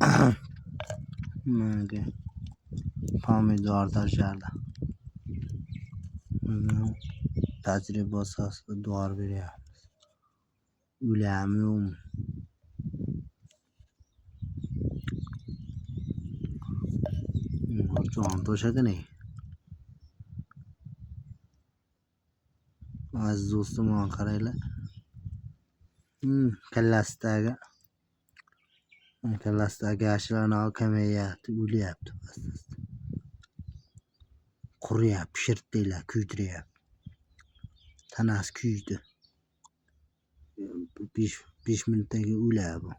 Mana pomidor tashladi. Tajriba asosida dori beryapmiz. O'lami yo'qmi? Jon to'shadini. Aziz do'stim, mana qaranglar. Kallasidagi ashlarni kamayyapti, o'lyapti. Quriyapti, shirtdaylar, kuydiryapti. Tanasi kuydi. 5 minutdan keyin o'ladi bu.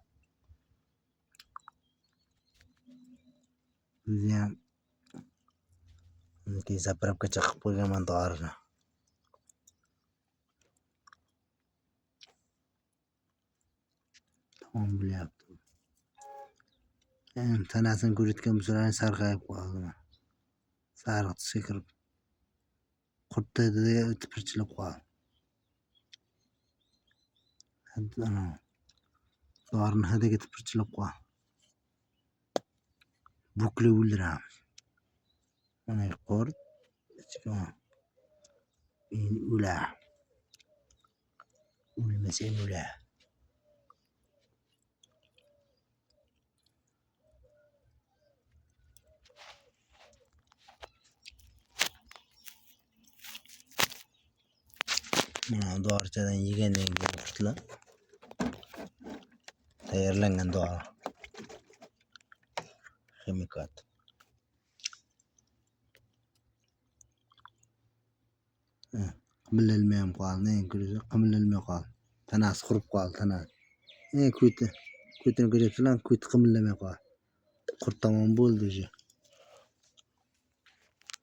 O'zi ham zapravkacha qilib qo'yganman dorini. Tamom bo'lyapti. Tanasini ko'rayotgan bo'lsalaring sarg'ayib qoldi. Sariq tusga kirib qurtdida tipirchilab qoldi. Dorini hidiga tipirchilab qoldi. Buklab o'ldiramiz. Mana qurt endi o'lar. O'lmasa ham o'lar. Mana dorichadan yegandan keyin qurtlar tayyorlangan dori. Ximikat. Qimillamay ham qoldi. Qimillamay qoldi. Tanasi qurib qoldi, tanasi. Ko'tini ko'ryapsizlar, ko'ti qimillamay qoldi. Qurt tamom bo'ldi o'zi.